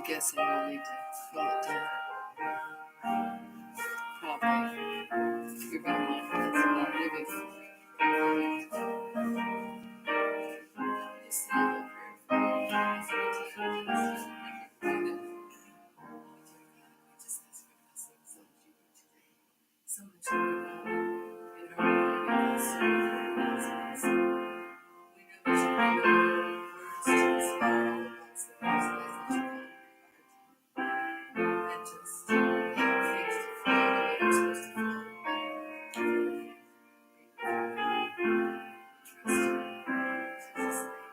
guessing we'll need to call it done. Probably. You're gonna mind this, and I'll give you. Just say a little prayer for me. So much in our lives. We know that you bring the words to inspire all of us in those ways that you call and just help things to flow the way they're supposed to flow. Trust you. In Jesus' name.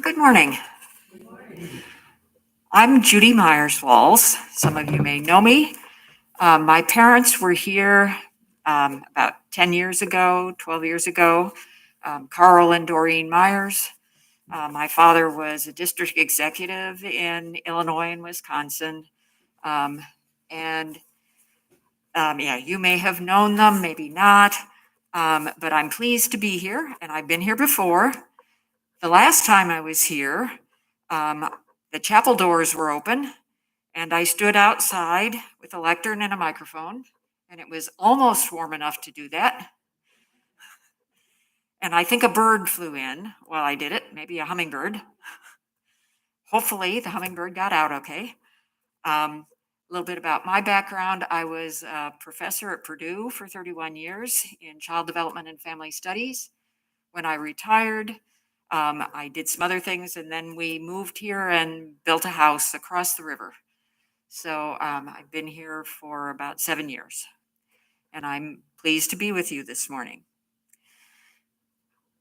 Good morning. I'm Judy Myers-Walls. Some of you may know me. My parents were here about 10 years ago, 12 years ago. Carl and Doreen Myers. My father was a district executive in Illinois and Wisconsin. Um, and yeah, you may have known them, maybe not. But I'm pleased to be here, and I've been here before. The last time I was here, um, the chapel doors were open, and I stood outside with a lectern and a microphone, and it was almost warm enough to do that. And I think a bird flew in while I did it, maybe a hummingbird. Hopefully, the hummingbird got out okay. A little bit about my background. I was a professor at Purdue for 31 years in child development and family studies. When I retired, I did some other things, and then we moved here and built a house across the river. So I've been here for about 7 years, and I'm pleased to be with you this morning.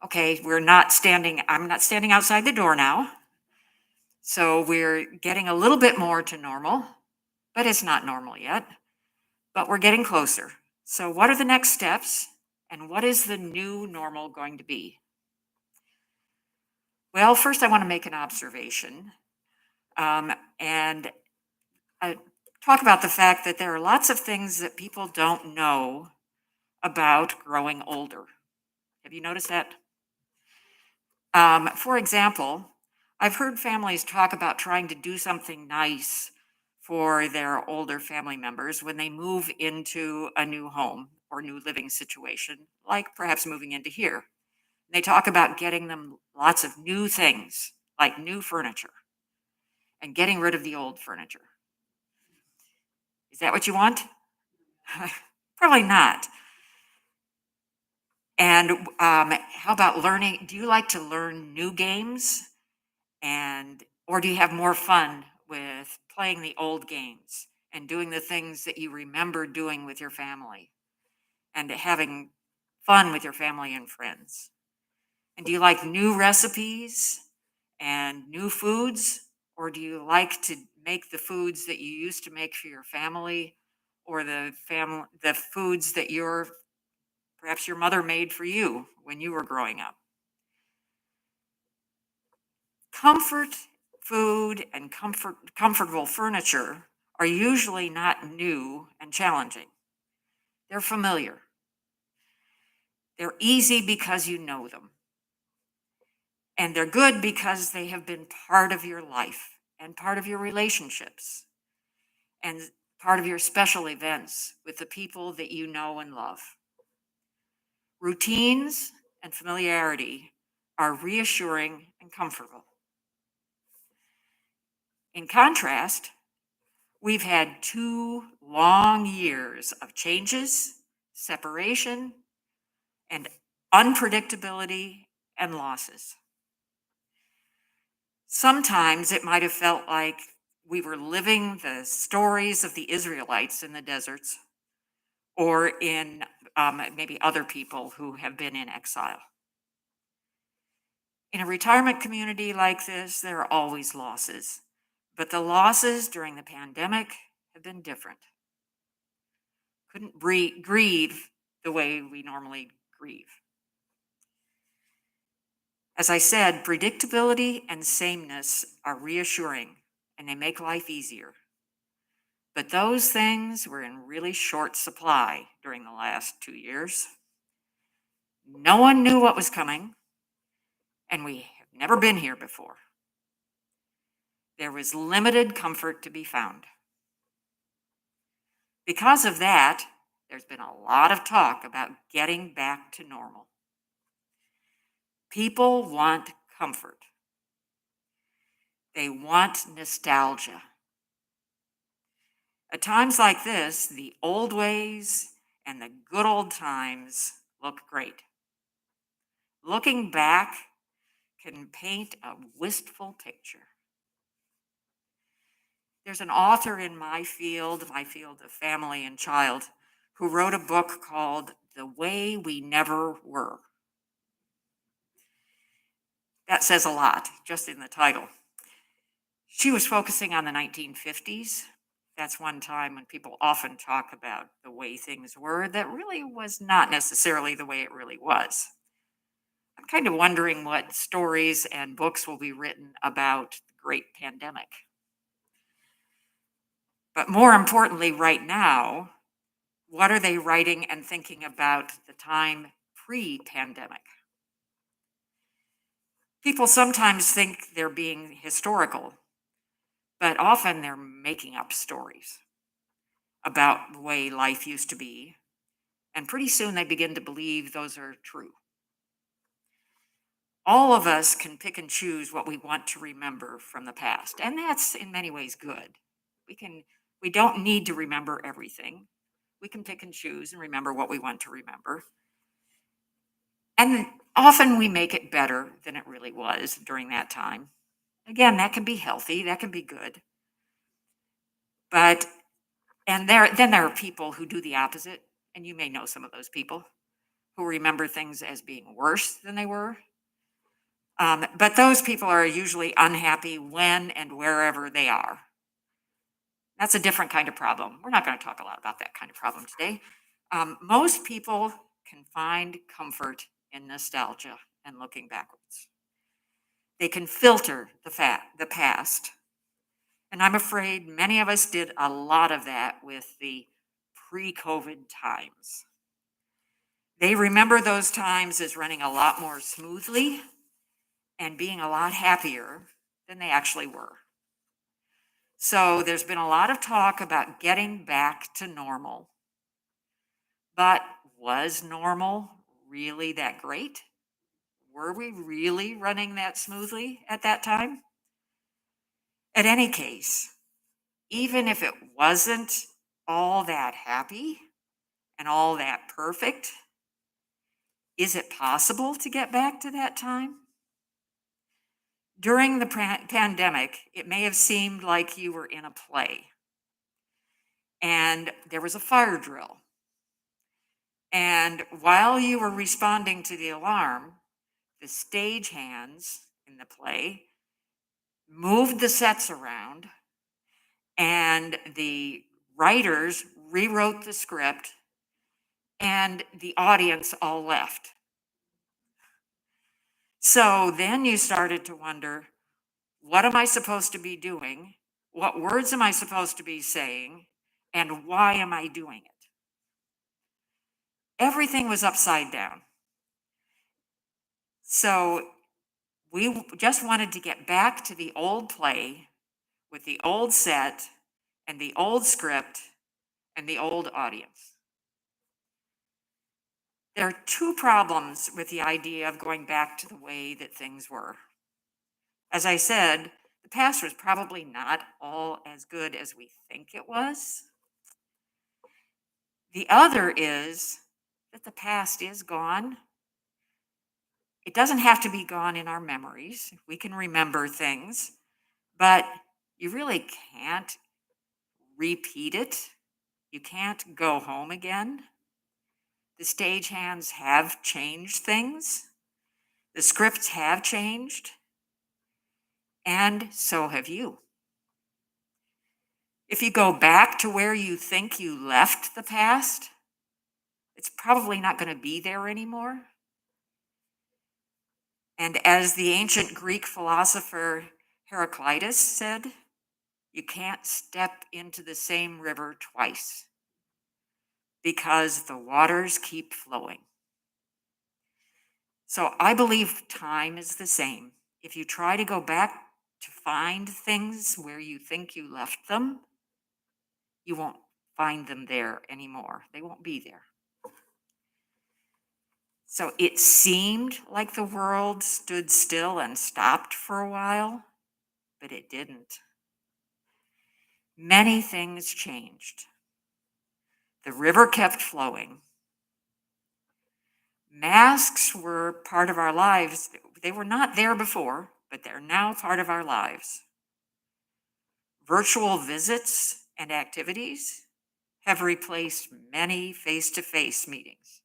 Okay, I'm not standing outside the door now. So we're getting a little bit more to normal, but it's not normal yet, but we're getting closer. So what are the next steps, and what is the new normal going to be? Well, first I want to make an observation, and talk about the fact that there are lots of things that people don't know about growing older. Have you noticed that? For example, I've heard families talk about trying to do something nice for their older family members when they move into a new home or new living situation, like perhaps moving into here. They talk about getting them lots of new things, like new furniture, and getting rid of the old furniture. Is that what you want? Probably not. And how about learning? Do you like to learn new games? Or do you have more fun with playing the old games and doing the things that you remember doing with your family and having fun with your family and friends? And do you like new recipes and new foods? Or do you like to make the foods that you used to make for your family, or the foods that perhaps your mother made for you when you were growing up? Comfort food and comfortable furniture are usually not new and challenging. They're familiar. They're easy because you know them. And they're good because they have been part of your life and part of your relationships and part of your special events with the people that you know and love. Routines and familiarity are reassuring and comfortable. In contrast, we've had 2 long years of changes, separation, and unpredictability and losses. Sometimes it might have felt like we were living the stories of the Israelites in the deserts, or in maybe other people who have been in exile. In a retirement community like this, there are always losses, but the losses during the pandemic have been different. Couldn't grieve the way we normally grieve. As I said, predictability and sameness are reassuring, and they make life easier. But those things were in really short supply during the last 2 years. No one knew what was coming, and we have never been here before. There was limited comfort to be found. Because of that, there's been a lot of talk about getting back to normal. People want comfort. They want nostalgia. At times like this, the old ways and the good old times look great. Looking back can paint a wistful picture. There's an author in my field of family and child, who wrote a book called The Way We Never Were. That says a lot, just in the title. She was focusing on the 1950s. That's one time when people often talk about the way things were that really was not necessarily the way it really was. I'm kind of wondering what stories and books will be written about the great pandemic. But more importantly, right now, what are they writing and thinking about the time pre pandemic? People sometimes think they're being historical, but often they're making up stories about the way life used to be. And pretty soon they begin to believe those are true. All of us can pick and choose what we want to remember from the past, and that's in many ways good. We can we don't need to remember everything. We can pick and choose and remember what we want to remember. And often we make it better than it really was during that time. Again, that can be healthy, that can be good. But there are people who do the opposite, and you may know some of those people who remember things as being worse than they were. But those people are usually unhappy when and wherever they are. That's a different kind of problem. We're not going to talk a lot about that kind of problem today. Most people can find comfort in nostalgia and looking backwards. They can filter the past. And I'm afraid many of us did a lot of that with the pre COVID times. They remember those times as running a lot more smoothly and being a lot happier than they actually were. So there's been a lot of talk about getting back to normal. But was normal really that great? Were we really running that smoothly at that time? In any case, even if it wasn't all that happy and all that perfect, is it possible to get back to that time? During the pandemic, it may have seemed like you were in a play and there was a fire drill. And while you were responding to the alarm, the stagehands in the play moved the sets around and the writers rewrote the script and the audience all left. So then you started to wonder, what am I supposed to be doing? What words am I supposed to be saying? And why am I doing it? Everything was upside down. So we just wanted to get back to the old play with the old set and the old script and the old audience. There are two problems with the idea of going back to the way that things were. As I said, the past was probably not all as good as we think it was. The other is that the past is gone. It doesn't have to be gone in our memories. We can remember things, but you really can't repeat it. You can't go home again. The stagehands have changed things. The scripts have changed. And so have you. If you go back to where you think you left the past, it's probably not going to be there anymore. And as the ancient Greek philosopher Heraclitus said, you can't step into the same river twice because the waters keep flowing. So I believe time is the same. If you try to go back to find things where you think you left them, you won't find them there anymore. They won't be there. So it seemed like the world stood still and stopped for a while, but it didn't. Many things changed. The river kept flowing. Masks were part of our lives. They were not there before, but they're now part of our lives. Virtual visits and activities have replaced many face-to-face meetings.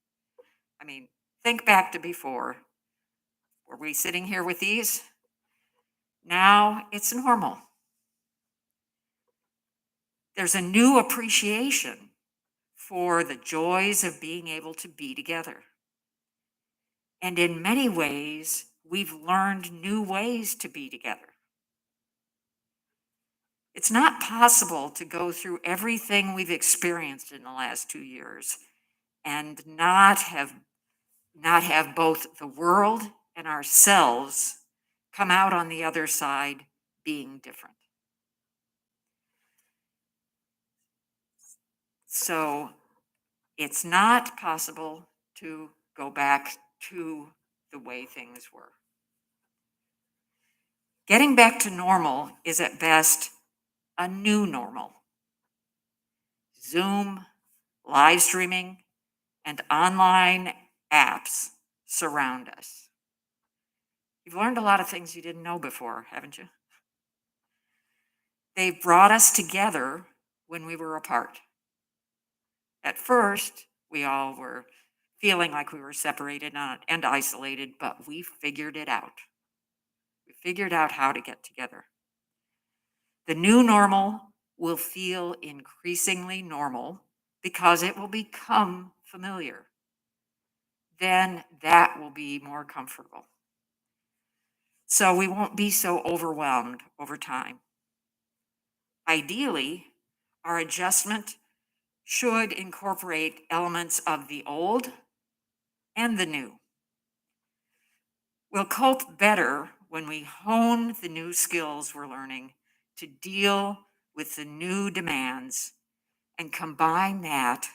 I mean, think back to before. Were we sitting here with these? Now it's normal. There's a new appreciation for the joys of being able to be together. And in many ways, we've learned new ways to be together. It's not possible to go through everything we've experienced in the last 2 years and not have both the world and ourselves come out on the other side being different. So it's not possible to go back to the way things were. Getting back to normal is at best a new normal. Zoom, live streaming, and online apps surround us. You've learned a lot of things you didn't know before, haven't you? They've brought us together when we were apart. At first, we all were feeling like we were separated and isolated, but we figured it out. We figured out how to get together. The new normal will feel increasingly normal because it will become familiar. Then that will be more comfortable. So we won't be so overwhelmed over time. Ideally, our adjustment should incorporate elements of the old and the new. We'll cope better when we hone the new skills we're learning to deal with the new demands and combine that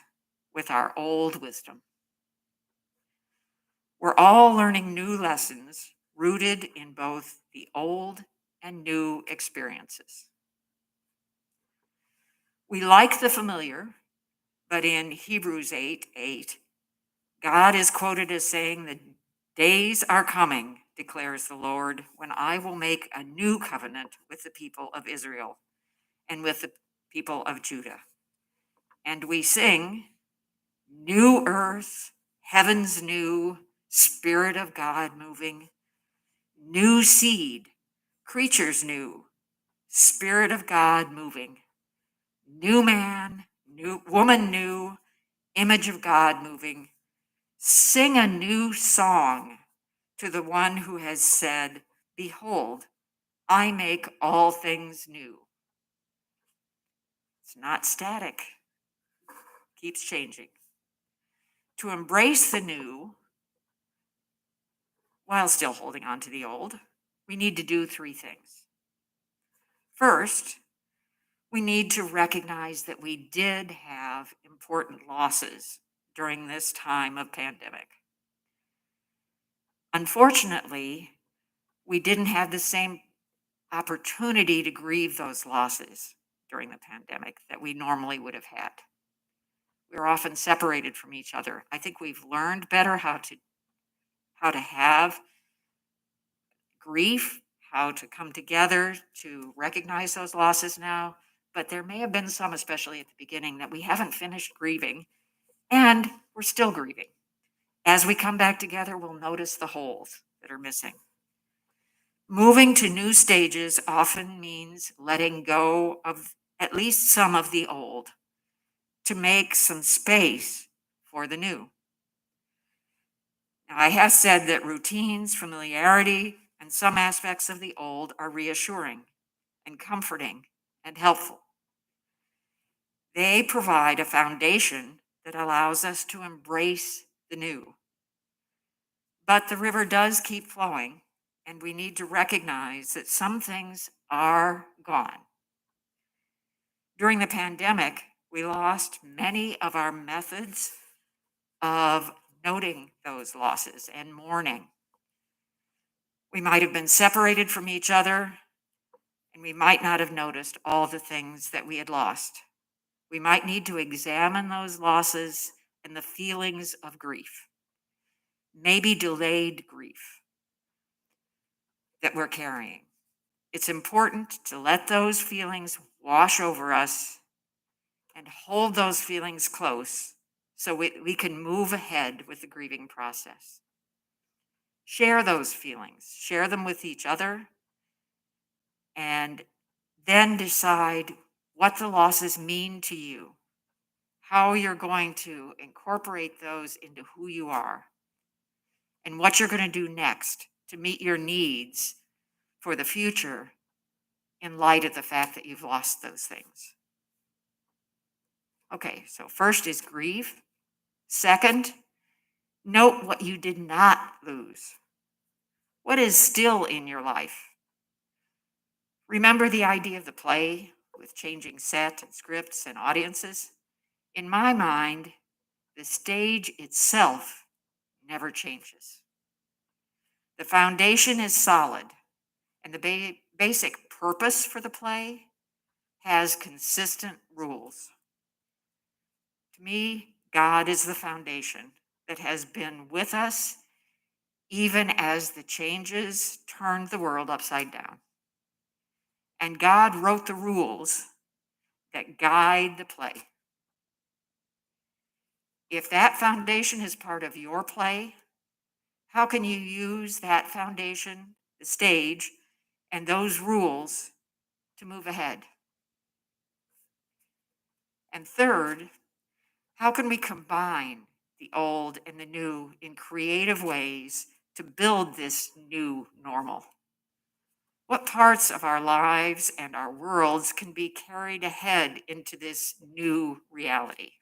with our old wisdom. We're all learning new lessons rooted in both the old and new experiences. We like the familiar, but in Hebrews 8:8, God is quoted as saying, "The days are coming, declares the Lord, when I will make a new covenant with the people of Israel and with the people of Judah." And we sing, "New earth, heavens new, Spirit of God moving, new seed, creatures new, Spirit of God moving, new man, new woman new, image of God moving. Sing a new song to the one who has said, behold, I make all things new." It's not static, it keeps changing. To embrace the new while still holding on to the old, we need to do 3 things. First, we need to recognize that we did have important losses during this time of pandemic. Unfortunately, we didn't have the same opportunity to grieve those losses during the pandemic that we normally would have had. We were often separated from each other. I think we've learned better how to have grief, how to come together to recognize those losses now, but there may have been some, especially at the beginning, that we haven't finished grieving, and we're still grieving. As we come back together, we'll notice the holes that are missing. Moving to new stages often means letting go of at least some of the old to make some space for the new. Now, I have said that routines, familiarity, and some aspects of the old are reassuring and comforting and helpful. They provide a foundation that allows us to embrace the new. But the river does keep flowing, and we need to recognize that some things are gone. During the pandemic, we lost many of our methods of noting those losses and mourning. We might have been separated from each other, and we might not have noticed all the things that we had lost. We might need to examine those losses and the feelings of grief, maybe delayed grief that we're carrying. It's important to let those feelings wash over us and hold those feelings close so we can move ahead with the grieving process. Share those feelings, share them with each other, and then decide what the losses mean to you, how you're going to incorporate those into who you are, and what you're going to do next to meet your needs for the future in light of the fact that you've lost those things. Okay, so first is grieve. Second, note what you did not lose. What is still in your life? Remember the idea of the play with changing set and scripts and audiences? In my mind, the stage itself never changes. The foundation is solid, and the basic purpose for the play has consistent rules. To me, God is the foundation that has been with us even as the changes turned the world upside down. And God wrote the rules that guide the play. If that foundation is part of your play, how can you use that foundation, the stage, and those rules to move ahead? And third, how can we combine the old and the new in creative ways to build this new normal? What parts of our lives and our worlds can be carried ahead into this new reality?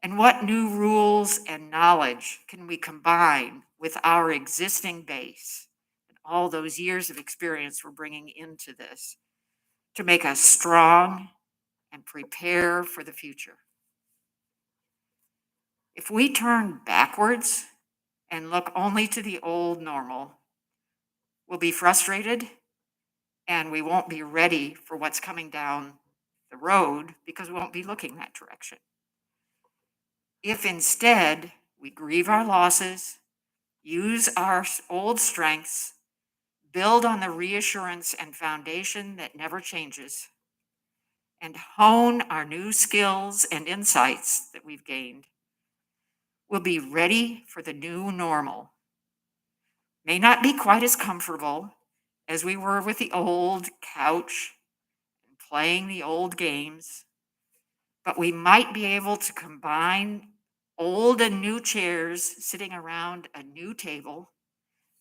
And what new rules and knowledge can we combine with our existing base and all those years of experience we're bringing into this to make us strong and prepare for the future? If we turn backwards and look only to the old normal, we'll be frustrated and we won't be ready for what's coming down the road because we won't be looking that direction. If instead we grieve our losses, use our old strengths, build on the reassurance and foundation that never changes, and hone our new skills and insights that we've gained, we'll be ready for the new normal. May not be quite as comfortable as we were with the old couch and playing the old games, but we might be able to combine old and new chairs sitting around a new table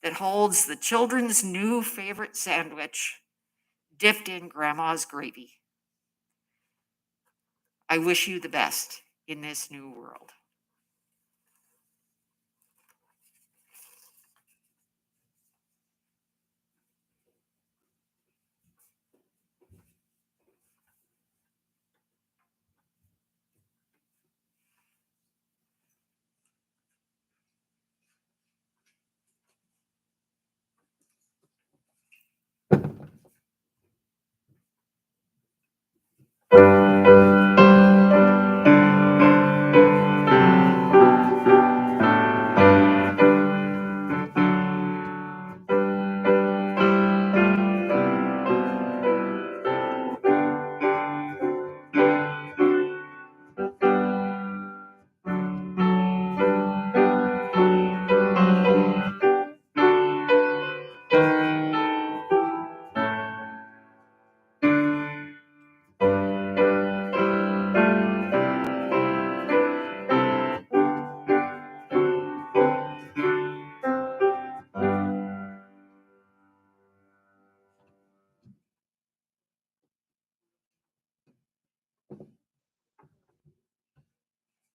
that holds the children's new favorite sandwich dipped in grandma's gravy. I wish you the best in this new world.